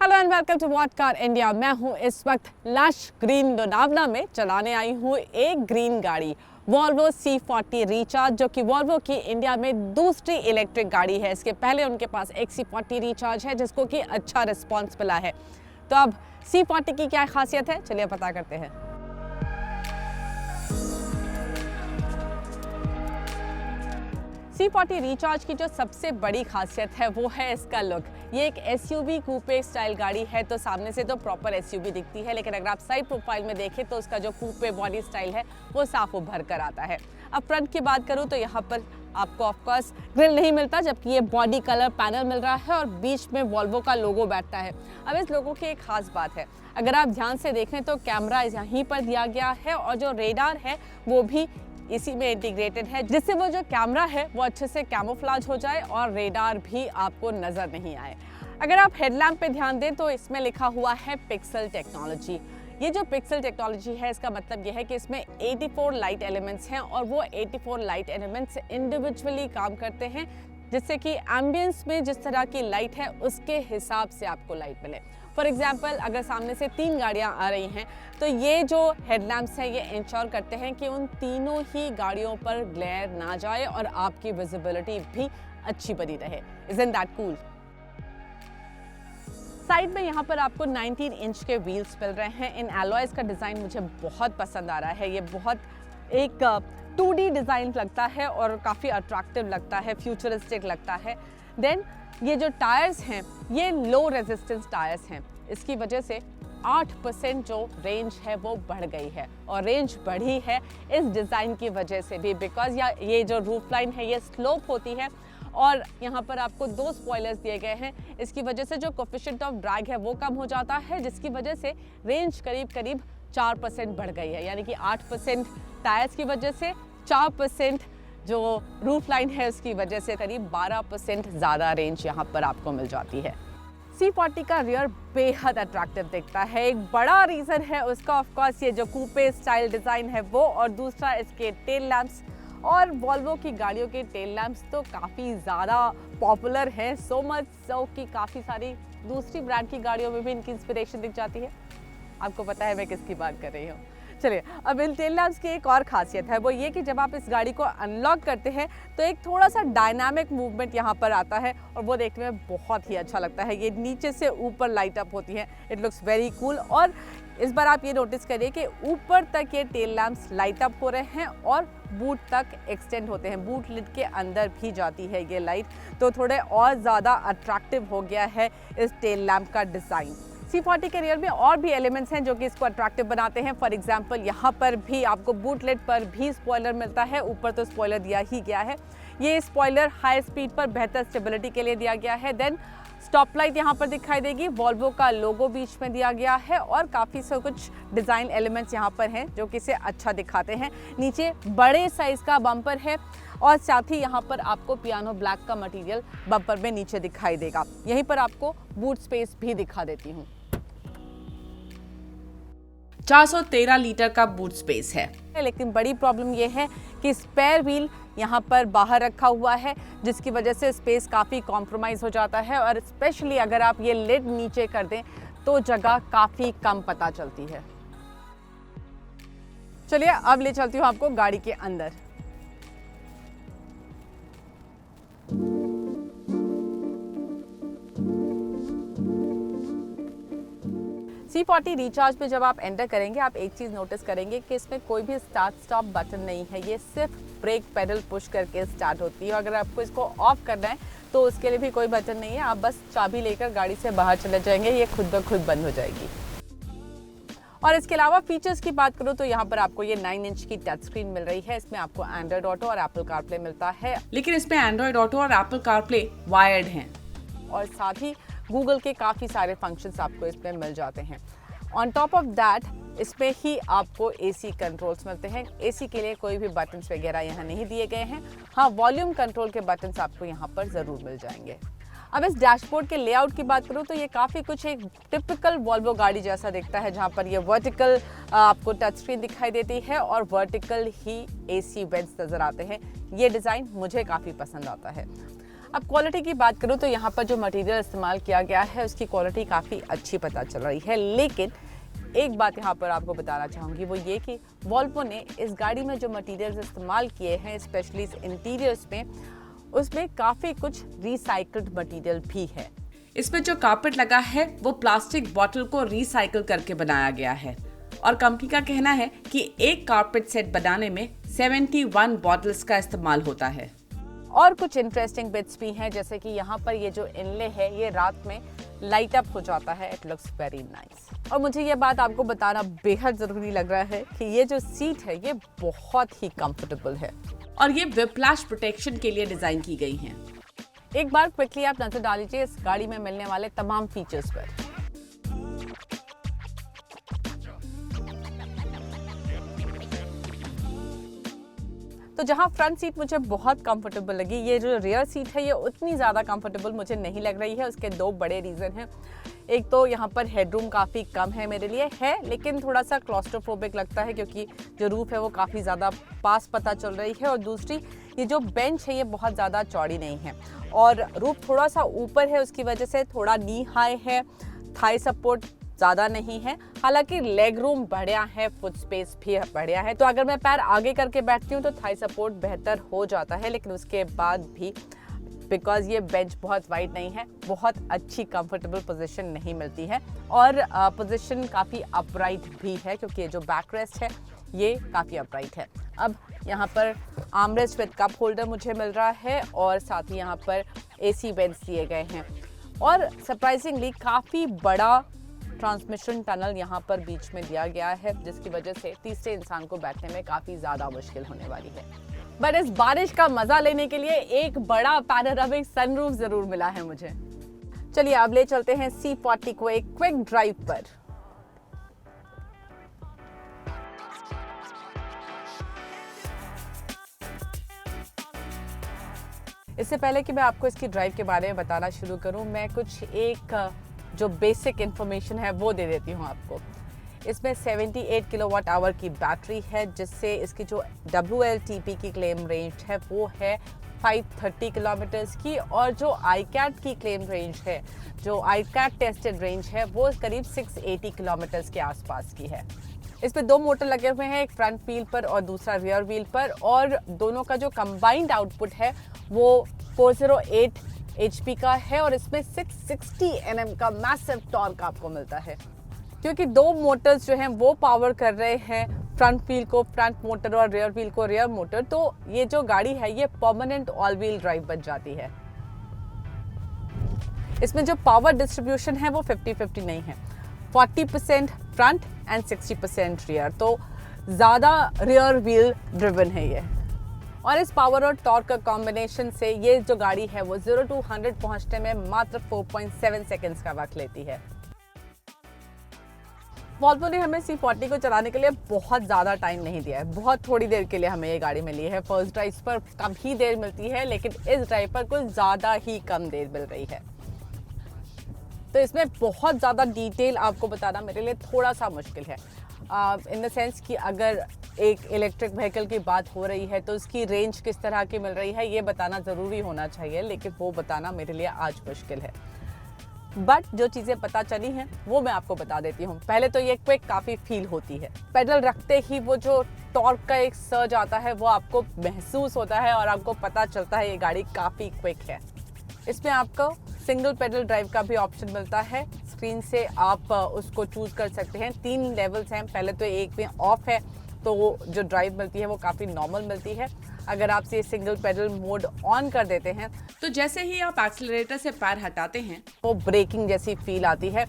Hello and welcome to What Car India. मैं हूं इस वक्त लश ग्रीन लोनावला में चलाने आई हूं एक ग्रीन गाड़ी वॉल्वो C40 रिचार्ज, जो कि वॉल्वो की इंडिया में दूसरी इलेक्ट्रिक गाड़ी है। इसके पहले उनके पास एक C40 रिचार्ज है जिसको कि अच्छा रिस्पॉन्स मिला है। तो अब C40 की क्या खासियत है, चलिए पता करते हैं। C40 रिचार्ज की जो सबसे बड़ी खासियत है वो है इसका लुक। ये एक SUV कूपे स्टाइल गाड़ी है, तो सामने से तो प्रॉपर SUV दिखती है, लेकिन अगर आप साइड प्रोफाइल में देखें तो उसका जो कूपे बॉडी स्टाइल है वो साफ उभर कर आता है। अब फ्रंट की बात करूँ तो यहाँ पर आपको ऑफकोर्स ग्रिल नहीं मिलता, जबकि ये बॉडी कलर पैनल मिल रहा है और बीच में वॉल्वो का लोगो बैठता है। अब इस लोगो की एक खास बात है, अगर आप ध्यान से देखें तो कैमरा यहीं पर दिया गया है और जो रेडार है वो भी इसी में इंटीग्रेटेड है, जिससे वो जो कैमरा है वो अच्छे से कैमोफ्लेज हो जाए और रेडार भी आपको नजर नहीं आए। अगर आप हेडलैम्प पे ध्यान दें तो इसमें लिखा हुआ है पिक्सल टेक्नोलॉजी। ये जो पिक्सल टेक्नोलॉजी है इसका मतलब ये है कि इसमें 84 लाइट एलिमेंट्स हैं और वो 84 लाइट एलिमेंट्स इंडिविजुअली काम करते हैं, जिससे कि एम्बियंस में जिस तरह की लाइट है उसके हिसाब से आपको लाइट मिले। फॉर एग्जाम्पल, अगर सामने से 3 गाड़ियां आ रही हैं तो ये जो हेडलैम्प्स हैं ये इंश्योर करते हैं कि उन तीनों ही गाड़ियों पर ग्लेयर ना जाए और आपकी विजिबिलिटी भी अच्छी बनी रहे। Isn't that cool? साइड में यहाँ पर आपको 19 इंच के व्हील्स मिल रहे हैं। इन एलॉयज का डिज़ाइन मुझे बहुत पसंद आ रहा है। ये बहुत एक 2D डिज़ाइन लगता है और काफ़ी अट्रैक्टिव लगता है, फ्यूचरिस्टिक लगता है। देन ये जो टायर्स हैं ये लो रेजिस्टेंस टायर्स हैं। इसकी वजह से 8% जो रेंज है वो बढ़ गई है, और रेंज बढ़ी है इस डिज़ाइन की वजह से भी, बिकॉज ये जो रूफ लाइन है ये स्लोप होती है और यहाँ पर आपको 2 स्पॉयलर्स दिए गए हैं। इसकी वजह से जो कोफिशिएंट ऑफ ड्रैग है वो कम हो जाता है, जिसकी वजह से रेंज करीब 4% बढ़ गई है। यानी कि 8% टायर्स की वजह से, 4% जो रूफ लाइन है उसकी वजह से करीब 12% ज़्यादा रेंज यहाँ पर आपको मिल जाती है। C40 का रियर बेहद अट्रैक्टिव दिखता है। एक बड़ा रीज़न है उसका ऑफकोर्स ये जो कूपे स्टाइल डिज़ाइन है वो, और दूसरा इसके टेल लैम्प्स। और वॉल्वो की गाड़ियों के टेल लैम्प्स तो काफ़ी ज़्यादा पॉपुलर हैं, सो मच सो कि काफ़ी सारी दूसरी ब्रांड की गाड़ियों में भी इनकी इंस्पिरेशन दिख जाती है। आपको पता है मैं किसकी बात कर रही हूँ। चलिए, अब इन टेल लैम्प्स की एक और खासियत है, वो ये कि जब आप इस गाड़ी को अनलॉक करते हैं तो एक थोड़ा सा डायनामिक मूवमेंट यहाँ पर आता है और वो देखने में बहुत ही अच्छा लगता है। ये नीचे से ऊपर लाइट अप होती है, इट लुक्स वेरी कूल। और इस बार आप ये नोटिस करिए कि ऊपर तक ये टेल लैम्प्स लाइट अप हो रहे हैं और बूट तक एक्सटेंड होते हैं, बूट लिड के अंदर भी जाती है ये लाइट, तो थोड़े और ज़्यादा अट्रैक्टिव हो गया है इस टेल लैम्प का डिज़ाइन। C40 के रियर में और भी एलिमेंट्स हैं जो कि इसको अट्रैक्टिव बनाते हैं। फॉर एग्जांपल, यहाँ पर भी आपको बूट लिड पर भी स्पॉयलर मिलता है, ऊपर तो स्पॉयलर दिया ही गया है। ये स्पॉयलर हाई स्पीड पर बेहतर स्टेबिलिटी के लिए दिया गया है। देन स्टॉप लाइट यहाँ पर दिखाई देगी, वॉल्वो का लोगो बीच में दिया गया है और काफ़ी से कुछ डिज़ाइन एलिमेंट्स यहाँ पर हैं जो कि इसे अच्छा दिखाते हैं। नीचे बड़े साइज़ का बम्पर है और साथ ही यहाँ पर आपको पियानो ब्लैक का मटेरियल बम्पर में नीचे दिखाई देगा। यहीं पर आपको बूट स्पेस भी दिखा देती हूँ। 413 लीटर का बूट स्पेस है, लेकिन बड़ी प्रॉब्लम यह है कि स्पेयर व्हील यहाँ पर बाहर रखा हुआ है, जिसकी वजह से स्पेस काफ़ी कॉम्प्रोमाइज़ हो जाता है और स्पेशली अगर आप ये लिड नीचे कर दें तो जगह काफ़ी कम पता चलती है। चलिए अब ले चलती हूँ आपको गाड़ी के अंदर। C40 रिचार्ज पे जब आप एंटर करेंगे आप एक चीज़ नोटिस करेंगे कि इसमें कोई भी स्टार्ट स्टॉप बटन नहीं है, ये सिर्फ ब्रेक पेडल पुश करके स्टार्ट होती है। अगर आपको इसको ऑफ करना है तो उसके लिए भी कोई बटन नहीं है, आप बस चाबी लेकर गाड़ी से बाहर चले जाएंगे, ये खुद ब खुद बंद हो जाएगी। और इसके अलावा फीचर्स की बात करूँ तो यहाँ पर आपको ये 9 इंच की टच स्क्रीन मिल रही है। इसमें आपको एंड्रॉइड ऑटो और एप्पल कारप्ले मिलता है, लेकिन इसमें एंड्रॉइड ऑटो और एप्पल कारप्ले वायर्ड हैं और साथ ही गूगल के काफ़ी सारे फंक्शंस आपको इसमें मिल जाते हैं। ऑन टॉप ऑफ दैट इसमें ही आपको AC कंट्रोल्स मिलते हैं। AC के लिए कोई भी बटन्स वगैरह यहाँ नहीं दिए गए हैं। हाँ, वॉल्यूम कंट्रोल के बटन्स आपको यहाँ पर ज़रूर मिल जाएंगे। अब इस डैशबोर्ड के लेआउट की बात करूँ तो ये काफ़ी कुछ एक टिपिकल वॉल्वो गाड़ी जैसा दिखता है, जहाँ पर ये वर्टिकल आपको टच स्क्रीन दिखाई देती है और वर्टिकल ही AC वेंट्स नज़र आते हैं। ये डिज़ाइन मुझे काफ़ी पसंद आता है। अब क्वालिटी की बात करूँ तो यहाँ पर जो मटेरियल इस्तेमाल किया गया है उसकी क्वालिटी काफ़ी अच्छी पता चल रही है, लेकिन एक बात यहाँ पर आपको बताना चाहूँगी वो ये कि वॉल्वो ने इस गाड़ी में जो मटेरियल्स इस्तेमाल किए हैं, स्पेशली इस इंटीरियर्स में, उसमें काफ़ी कुछ रिसाइकल्ड मटेरियल भी है। इसमें जो कारपेट लगा है वो प्लास्टिक बॉटल को रिसाइकल करके बनाया गया है और कंपनी का कहना है कि एक कारपेट सेट बनाने में 71 बॉटल्स का इस्तेमाल होता है। और कुछ इंटरेस्टिंग बिट्स भी हैं, जैसे कि यहाँ पर ये जो इनले है ये रात में लाइट अप हो जाता है। It looks very nice. और मुझे ये बात आपको बताना बेहद ज़रूरी लग रहा है कि ये जो सीट है ये बहुत ही कंफर्टेबल है और ये विप्लैश प्रोटेक्शन के लिए डिज़ाइन की गई हैं। एक बार क्विकली आप नजर डाल लीजिए इस गाड़ी में मिलने वाले तमाम फीचर्स पर। तो जहां फ्रंट सीट मुझे बहुत कंफर्टेबल लगी, ये जो रियर सीट है ये उतनी ज़्यादा कंफर्टेबल मुझे नहीं लग रही है। उसके दो बड़े रीज़न हैं। एक तो यहाँ पर हेडरूम काफ़ी कम है मेरे लिए है, लेकिन थोड़ा सा क्लॉस्ट्रोफोबिक लगता है क्योंकि जो रूफ है वो काफ़ी ज़्यादा पास पता चल रही है। और दूसरी, ये जो बेंच है ये बहुत ज़्यादा चौड़ी नहीं है और रूफ थोड़ा सा ऊपर है, उसकी वजह से थोड़ा नी हाई है, थाई सपोर्ट ज़्यादा नहीं है। हालांकि लेग रूम बढ़िया है, फुट स्पेस भी बढ़िया है, तो अगर मैं पैर आगे करके बैठती हूँ तो थाई सपोर्ट बेहतर हो जाता है। लेकिन उसके बाद भी बिकॉज ये बेंच बहुत वाइड नहीं है, बहुत अच्छी कंफर्टेबल पोजीशन नहीं मिलती है और पोजीशन काफ़ी अपराइट भी है क्योंकि ये जो बैक रेस्ट है ये काफ़ी अपराइट है। अब यहाँ पर आर्मरेस्ट विद कप होल्डर मुझे मिल रहा है और साथ ही यहाँ पर AC वेंट्स दिए गए हैं और सरप्राइजिंगली काफ़ी बड़ा ट्रांसमिशन टनल यहाँ पर बीच में दिया गया है, जिसकी वजह से तीसरे इंसान को बैठने में काफ़ी ज़्यादा मुश्किल होने वाली है। बट इस बारिश का मज़ा लेने के लिए एक बड़ा पैनोरामिक सनरूफ ज़रूर मिला है मुझे। चलिए अब ले चलते हैं C40 को एक क्विक ड्राइव पर। इससे पहले कि मैं आपको इसकी ड्राइव के बारे में बताना शुरू करूं, मैं कुछ एक जो बेसिक इन्फॉर्मेशन है वो दे देती हूँ आपको। इसमें 78 किलोवाट आवर की बैटरी है, जिससे इसकी जो WLTP की क्लेम रेंज है वो है 530 किलोमीटर्स की और जो iCAT की क्लेम रेंज है, जो iCAT टेस्टेड रेंज है वो करीब 680 किलोमीटर्स के आसपास की है। इसमें दो मोटर लगे हुए हैं, एक फ्रंट व्हील पर और दूसरा रियर व्हील पर, और दोनों का जो कंबाइंड आउटपुट है वो 408 HP का है और इसमें 660 Nm का मैसिव टॉर्क आपको मिलता है। क्योंकि दो मोटर्स जो हैं वो पावर कर रहे हैं फ्रंट व्हील को फ्रंट मोटर और रियर व्हील को रियर मोटर, तो ये जो गाड़ी है ये परमानेंट ऑल व्हील ड्राइव बन जाती है। इसमें जो पावर डिस्ट्रीब्यूशन है वो 50-50 नहीं है, 40% फ्रंट एंड 60% रियर, तो ज़्यादा रियर व्हील ड्रिवन है ये। और इस पावर और टॉर्क का कॉम्बिनेशन से ये जो गाड़ी है वो 0 to 100 पहुंचने में मात्र 4.7 सेकेंड्स का वक्त लेती है। वॉल्वो ने हमें C40 को चलाने के लिए बहुत ज़्यादा टाइम नहीं दिया है, बहुत थोड़ी देर के लिए हमें ये गाड़ी मिली है। फर्स्ट ड्राइव पर कम ही देर मिलती है, लेकिन इस ड्राइव पर कुछ ज़्यादा ही कम देर मिल रही है, तो इसमें बहुत ज़्यादा डिटेल आपको बताना मेरे लिए थोड़ा सा मुश्किल है। इन द सेंस कि अगर एक इलेक्ट्रिक व्हीकल की बात हो रही है तो उसकी रेंज किस तरह की मिल रही है ये बताना ज़रूरी होना चाहिए, लेकिन वो बताना मेरे लिए आज मुश्किल है। बट जो चीज़ें पता चली हैं वो मैं आपको बता देती हूँ। पहले तो ये क्विक काफ़ी फील होती है, पेडल रखते ही वो जो टॉर्क का एक सर्ज आता है वो आपको महसूस होता है और आपको पता चलता है ये गाड़ी काफ़ी क्विक है। इसमें आपको सिंगल पेडल ड्राइव का भी ऑप्शन मिलता है, स्क्रीन से आप उसको चूज़ कर सकते हैं। 3 लेवल्स हैं, पहले तो एक में ऑफ है तो जो ड्राइव मिलती है वो काफ़ी नॉर्मल मिलती है। अगर आप ये सिंगल पेडल मोड ऑन कर देते हैं तो जैसे ही आप एक्सीलरेटर से पैर हटाते हैं वो ब्रेकिंग जैसी फील आती है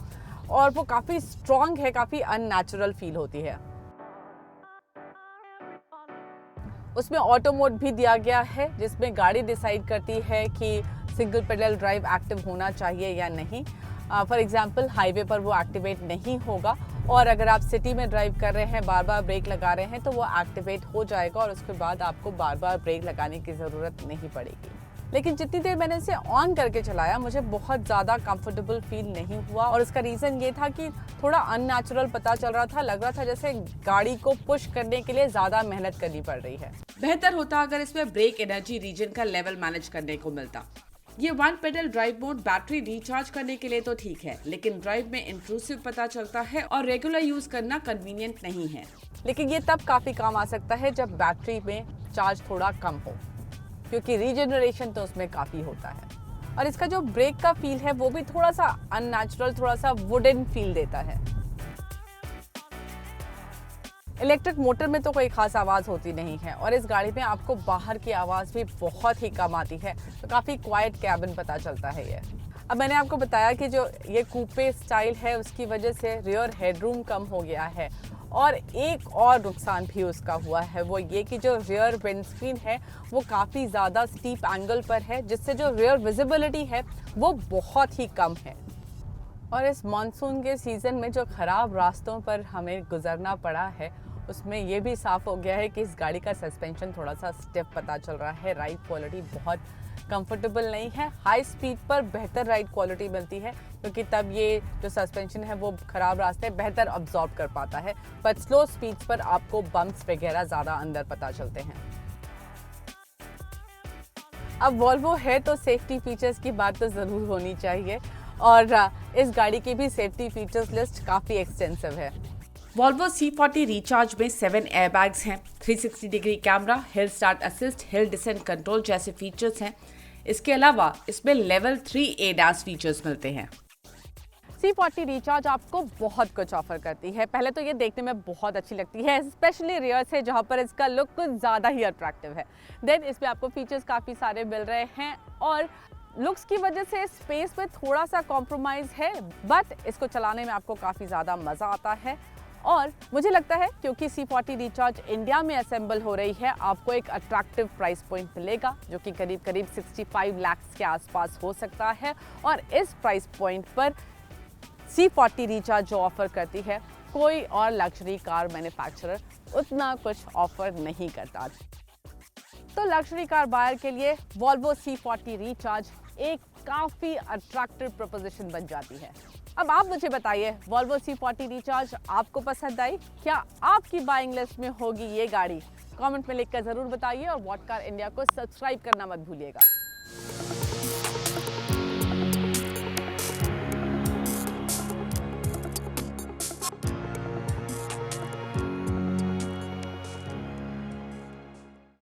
और वो काफ़ी स्ट्रॉन्ग है, काफ़ी अननेचुरल फील होती है। उसमें ऑटो मोड भी दिया गया है जिसमें गाड़ी डिसाइड करती है कि सिंगल पेडल ड्राइव एक्टिव होना चाहिए या नहीं। फॉर एग्जांपल हाईवे पर वो एक्टिवेट नहीं होगा और अगर आप सिटी में ड्राइव कर रहे हैं, बार बार ब्रेक लगा रहे हैं तो वो एक्टिवेट हो जाएगा और उसके बाद आपको बार बार ब्रेक लगाने की ज़रूरत नहीं पड़ेगी। लेकिन जितनी देर मैंने इसे ऑन करके चलाया मुझे बहुत ज़्यादा कंफर्टेबल फील नहीं हुआ और इसका रीज़न ये था कि थोड़ा अननेचुरल पता चल रहा था, लग रहा था जैसे गाड़ी को पुश करने के लिए ज़्यादा मेहनत करनी पड़ रही है। बेहतर होता अगर इसमें ब्रेक एनर्जी रीजन का लेवल मैनेज करने को मिलता। ये one pedal drive mode battery recharge करने के लिए तो ठीक है, लेकिन ड्राइव में इंट्रूसिव पता चलता है और रेगुलर यूज करना कन्वीनियंट नहीं है। लेकिन ये तब काफी काम आ सकता है जब बैटरी में चार्ज थोड़ा कम हो, क्योंकि रीजनरेशन तो उसमें काफी होता है। और इसका जो ब्रेक का फील है वो भी थोड़ा सा अननेचुरल, थोड़ा सा वुडन फील देता है। इलेक्ट्रिक मोटर में तो कोई खास आवाज़ होती नहीं है और इस गाड़ी में आपको बाहर की आवाज़ भी बहुत ही कम आती है, तो काफ़ी क्वाइट कैबिन पता चलता है ये। अब मैंने आपको बताया कि जो ये कूपे स्टाइल है उसकी वजह से रियर हेडरूम कम हो गया है, और एक और नुकसान भी उसका हुआ है, वो ये कि जो रियर विंडस्क्रीन है वो काफ़ी ज़्यादा स्टीप एंगल पर है, जिससे जो रियर विजिबिलिटी है वो बहुत ही कम है। और इस मानसून के सीज़न में जो ख़राब रास्तों पर हमें गुजरना पड़ा है उसमें ये भी साफ़ हो गया है कि इस गाड़ी का सस्पेंशन थोड़ा सा स्टिफ पता चल रहा है। राइड क्वालिटी बहुत कंफर्टेबल नहीं है। हाई स्पीड पर बेहतर राइड क्वालिटी मिलती है, क्योंकि तब ये जो सस्पेंशन है वो ख़राब रास्ते बेहतर अब्जॉर्ब कर पाता है, पर स्लो स्पीड्स पर आपको बम्प्स वगैरह ज़्यादा अंदर पता चलते हैं। अब वॉल्वो है तो सेफ्टी फीचर्स की बात तो ज़रूर होनी चाहिए, और इस गाड़ी की भी सेफ्टी फीचर्स लिस्ट काफ़ी एक्सटेंसिव है। वॉल्वो C40 रिचार्ज में 7 एयरबैग्स हैं, 360 degree camera, hill start assist, hill descent control जैसे फीचर्स हैं। इसके अलावा इसमें लेवल 3 ADAS फीचर्स मिलते हैं। C40 रिचार्ज आपको बहुत कुछ ऑफर करती है। पहले तो ये देखने में बहुत अच्छी लगती है, स्पेशली रियर से, जहाँ पर इसका लुक कुछ ज़्यादा ही अट्रैक्टिव है। देन इसमें आपको फीचर्स काफ़ी सारे मिल रहे हैं, और लुक्स की वजह से स्पेस में थोड़ा सा कॉम्प्रोमाइज़ है, बट इसको चलाने में आपको काफ़ी ज़्यादा मज़ा आता है। और मुझे लगता है क्योंकि C40 रिचार्ज इंडिया में असेंबल हो रही है, आपको एक अट्रैक्टिव प्राइस पॉइंट मिलेगा जो कि करीब 65 लाख के आसपास हो सकता है। और इस प्राइस पॉइंट पर C40 रिचार्ज जो ऑफर करती है, कोई और लग्जरी कार मैन्युफैक्चरर उतना कुछ ऑफर नहीं करता। तो लग्जरी कार बायर के लिए वॉल्वो C40 रिचार्ज एक काफ़ी अट्रैक्टिव प्रपोजिशन बन जाती है। अब आप मुझे बताइए, वॉल्वो C40 रिचार्ज आपको पसंद आई? क्या आपकी बाइंग लिस्ट में होगी ये गाड़ी? कमेंट में लिखकर ज़रूर बताइए, और व्हाट कार इंडिया को सब्सक्राइब करना मत भूलिएगा।